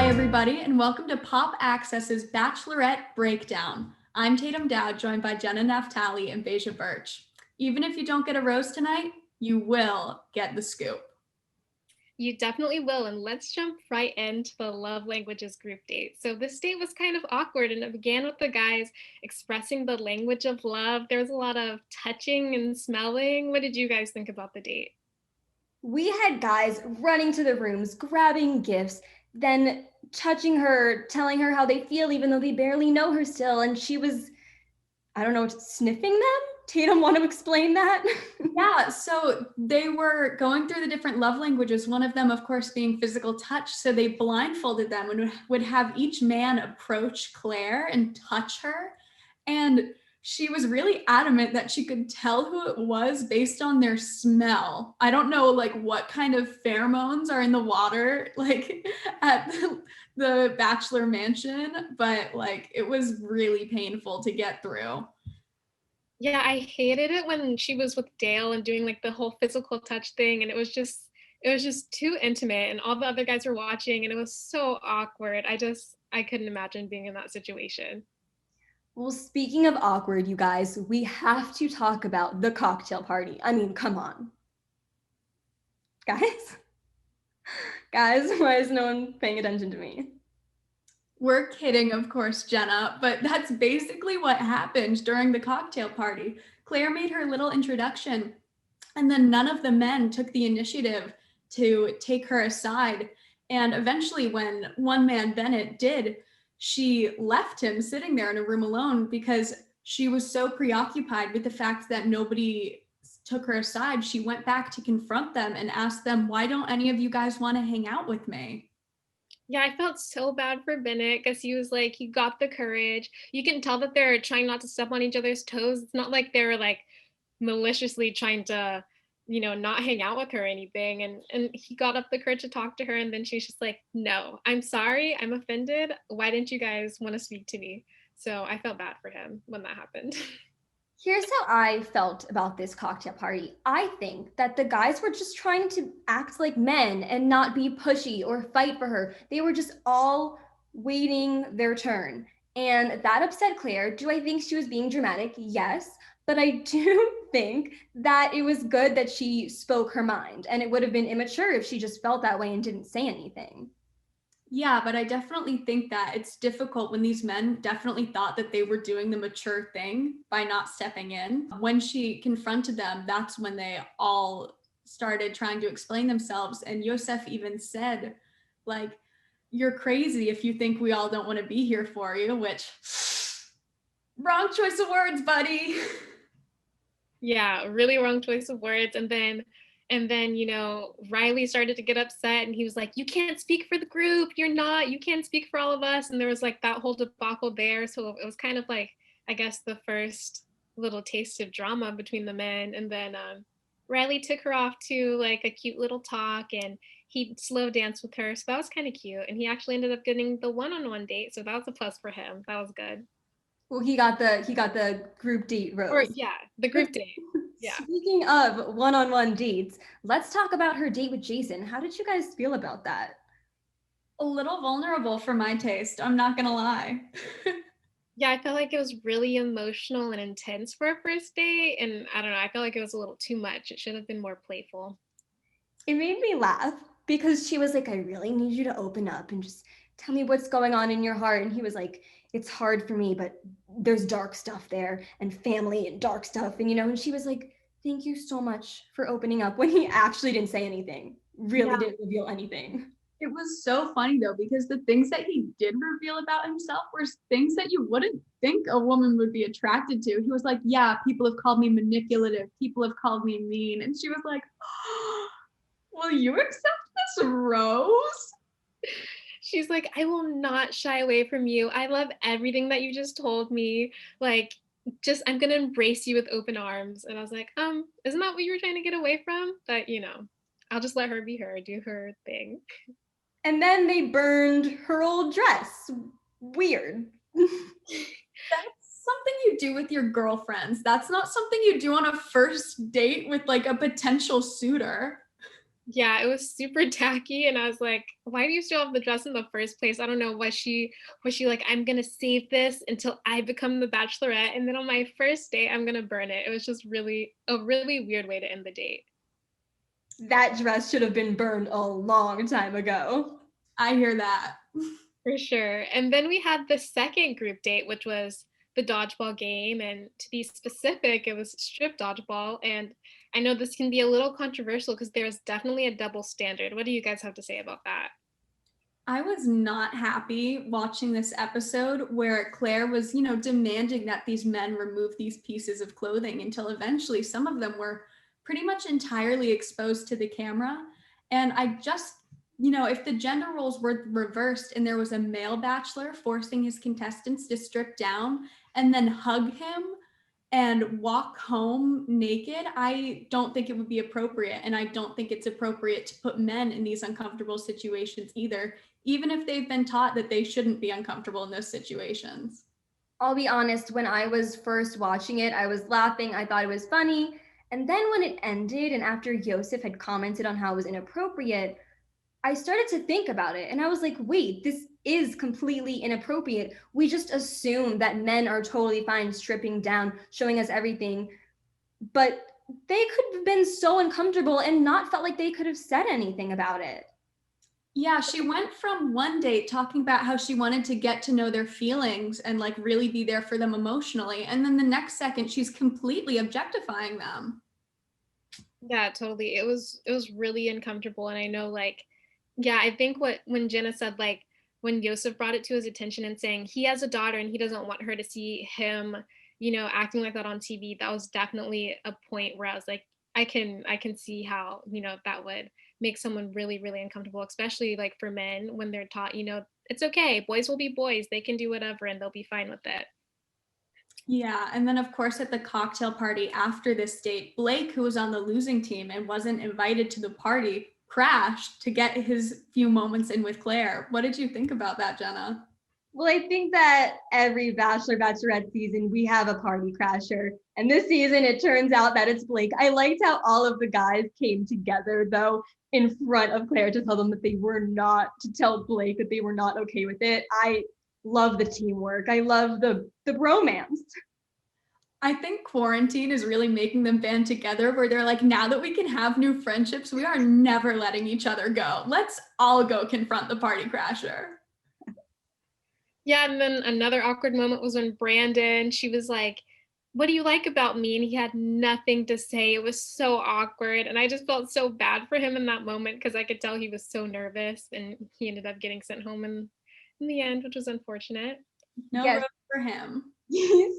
everybody, and welcome to Pop Access's Bachelorette Breakdown. I'm Tatum Dowd, joined by Jenna Naftali and Beja Birch. Even if you don't get a rose tonight, you will get the scoop. You definitely will, and let's jump right into the love languages group date. So this date was kind of awkward, and it began with the guys expressing the language of love. There was a lot of touching and smelling. What did you guys think about the date? We had guys running to the rooms, grabbing gifts, then touching her, telling her how they feel, even though they barely know her still. And she was, I don't know, sniffing them? Tatum, want to explain that? Yeah, so they were going through the different love languages, one of them, of course, being physical touch. So they blindfolded them and would have each man approach Claire and touch her. And she was really adamant that she could tell who it was based on their smell. I don't know, like, what kind of pheromones are in the water, like, at the Bachelor Mansion, but, like, it was really painful to get through. Yeah, I hated it when she was with Dale and doing like the whole physical touch thing, and it was just too intimate, and all the other guys were watching, and it was so awkward. I couldn't imagine being in that situation. Well, speaking of awkward, you guys, we have to talk about the cocktail party. I mean, come on. Guys? Guys, why is no one paying attention to me? We're kidding, of course, Jenna, but that's basically what happened during the cocktail party. Claire made her little introduction, and then none of the men took the initiative to take her aside. And eventually, when one man, Bennett, did, she left him sitting there in a room alone because she was so preoccupied with the fact that nobody took her aside. She went back to confront them and asked them, "Why don't any of you guys want to hang out with me?" Yeah, I felt so bad for Bennett because he was like, he got the courage. You can tell that they're trying not to step on each other's toes. It's not like they were like maliciously trying to, not hang out with her or anything. And he got up the courage to talk to her, and then she's just like, "No, I'm sorry, I'm offended. Why didn't you guys want to speak to me?" So I felt bad for him when that happened. Here's how I felt about this cocktail party. I think that the guys were just trying to act like men and not be pushy or fight for her. They were just all waiting their turn. And that upset Claire. Do I think she was being dramatic? Yes. But I do think that it was good that she spoke her mind. And it would have been immature if she just felt that way and didn't say anything. Yeah, but I definitely think that it's difficult when these men definitely thought that they were doing the mature thing by not stepping in. When she confronted them, that's when they all started trying to explain themselves. And Yosef even said, like, "You're crazy if you think we all don't want to be here for you," which, wrong choice of words, buddy. Yeah, really wrong choice of words. And then, Riley started to get upset, and he was like, "You can't speak for the group. You can't speak for all of us." And there was like that whole debacle there. So it was kind of like, I guess, the first little taste of drama between the men. And then Riley took her off to like a cute little talk, and he slow danced with her. So that was kind of cute. And he actually ended up getting the one-on-one date. So that was a plus for him. That was good. Well, he got the group date Or rose. yeah, the group date. Yeah. Speaking of one-on-one dates, let's talk about her date with Jason. How did you guys feel about that? A little vulnerable for my taste, I'm not gonna lie. Yeah, I felt like it was really emotional and intense for a first date. And I don't know, I felt like it was a little too much. It should have been more playful. It made me laugh because she was like, "I really need you to open up and just tell me what's going on in your heart." And he was like, "It's hard for me, but there's dark stuff there and family and dark stuff." And she was like, "Thank you so much for opening up," when he actually didn't say anything, really Yeah. didn't reveal anything. It was so funny though, because the things that he did reveal about himself were things that you wouldn't think a woman would be attracted to. He was like, "Yeah, people have called me manipulative. People have called me mean." And she was like, "Will you accept this rose?" She's like, "I will not shy away from you. I love everything that you just told me. Like, just I'm gonna embrace you with open arms." And I was like, isn't that what you were trying to get away from? But I'll just let her be her, do her thing. And then they burned her old dress. Weird. That's something you do with your girlfriends. That's not something you do on a first date with like a potential suitor. Yeah, it was super tacky, and I was like, "Why do you still have the dress in the first place?" I don't know. Was she like, "I'm gonna save this until I become the bachelorette, and then on my first date, I'm gonna burn it." It was just really a really weird way to end the date. That dress should have been burned a long time ago. I hear that. For sure. And then we had the second group date, which was the dodgeball game. And to be specific, it was strip dodgeball. And I know this can be a little controversial because there's definitely a double standard. What do you guys have to say about that? I was not happy watching this episode where Claire was, demanding that these men remove these pieces of clothing until eventually some of them were pretty much entirely exposed to the camera. And I just, if the gender roles were reversed and there was a male bachelor forcing his contestants to strip down and then hug him and walk home naked, I don't think it would be appropriate. And I don't think it's appropriate to put men in these uncomfortable situations either, even if they've been taught that they shouldn't be uncomfortable in those situations. I'll be honest, when I was first watching it, I was laughing. I thought it was funny. And then when it ended, and after Yosef had commented on how it was inappropriate, I started to think about it. And I was like, wait, this is completely inappropriate. We just assume that men are totally fine stripping down, showing us everything. But they could have been so uncomfortable and not felt like they could have said anything about it. Yeah, she went from one date talking about how she wanted to get to know their feelings and like really be there for them emotionally. And then the next second, she's completely objectifying them. Yeah, totally. It was really uncomfortable. And I know like, yeah, I think when Jenna said like when Yosef brought it to his attention and saying he has a daughter and he doesn't want her to see him, acting like that on TV, that was definitely a point where I was like, I can see how, that would make someone really, really uncomfortable, especially like for men when they're taught, it's okay, boys will be boys, they can do whatever and they'll be fine with it. Yeah, and then of course at the cocktail party after this date, Blake, who was on the losing team and wasn't invited to the party, crashed to get his few moments in with Claire. What did you think about that, Jenna? Well, I think that every Bachelor, Bachelorette season, we have a party crasher. And this season, it turns out that it's Blake. I liked how all of the guys came together, though, in front of Claire to tell them that to tell Blake that they were not okay with it. I love the teamwork. I love the bromance. I think quarantine is really making them band together where they're like, now that we can have new friendships, we are never letting each other go. Let's all go confront the party crasher. Yeah, and then another awkward moment was when Brandon, she was like, "What do you like about me?" And he had nothing to say. It was so awkward. And I just felt so bad for him in that moment because I could tell he was so nervous and he ended up getting sent home in the end, which was unfortunate. No Yes. road for him.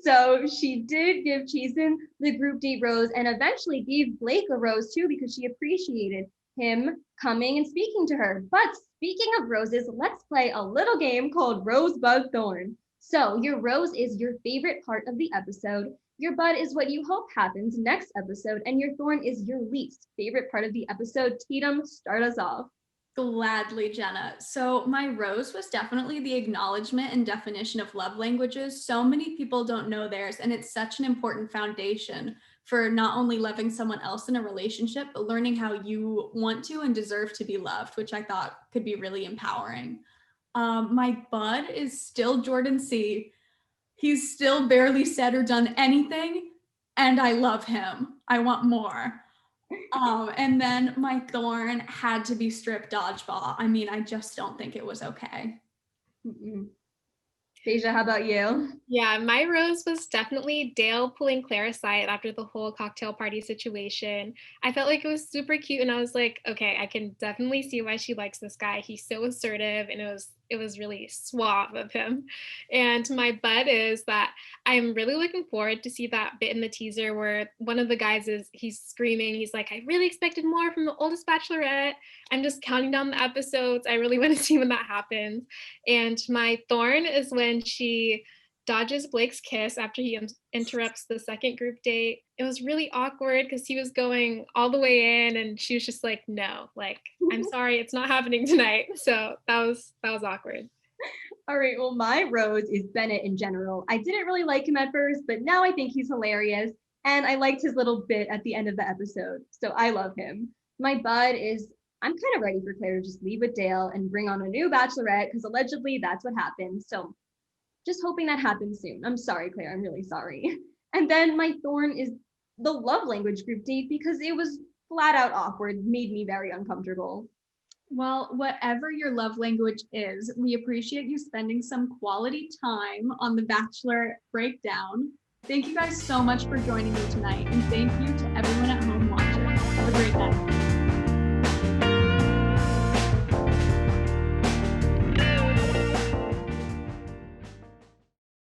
So she did give Jason the group date rose and eventually gave Blake a rose too because she appreciated him coming and speaking to her. But speaking of roses, let's play a little game called Rosebud Thorn. So your rose is your favorite part of the episode, your bud is what you hope happens next episode, and your thorn is your least favorite part of the episode. Tatum, start us off. Gladly, Jenna. So my rose was definitely the acknowledgement and definition of love languages. So many people don't know theirs, and it's such an important foundation for not only loving someone else in a relationship, but learning how you want to and deserve to be loved, which I thought could be really empowering. My bud is still Jordan C. He's still barely said or done anything, and I love him. I want more. And then my thorn had to be strip dodgeball. I mean, I just don't think it was okay. Beja, how about you? Yeah, my rose was definitely Dale pulling Claire aside after the whole cocktail party situation. I felt like it was super cute and I was like, okay, I can definitely see why she likes this guy. He's so assertive and it was really suave of him. And my bud is that I'm really looking forward to see that bit in the teaser where one of the guys he's screaming, he's like, I really expected more from the oldest bachelorette. I'm just counting down the episodes. I really want to see when that happens. And my thorn is when she dodges Blake's kiss after he interrupts the second group date. It was really awkward because he was going all the way in and she was just like, no, like, I'm sorry, it's not happening tonight. So that was awkward. All right, well, my rose is Bennett in general. I didn't really like him at first, but now I think he's hilarious. And I liked his little bit at the end of the episode. So I love him. My bud is I'm kind of ready for Clare to just leave with Dale and bring on a new bachelorette, because allegedly that's what happened. So just hoping that happens soon. I'm sorry, Clare. I'm really sorry. And then my thorn is the love language group date, because it was flat out awkward, made me very uncomfortable. Well, whatever your love language is, we appreciate you spending some quality time on the Bachelor Breakdown. Thank you guys so much for joining me tonight, and thank you to everyone at home watching. Have a great night.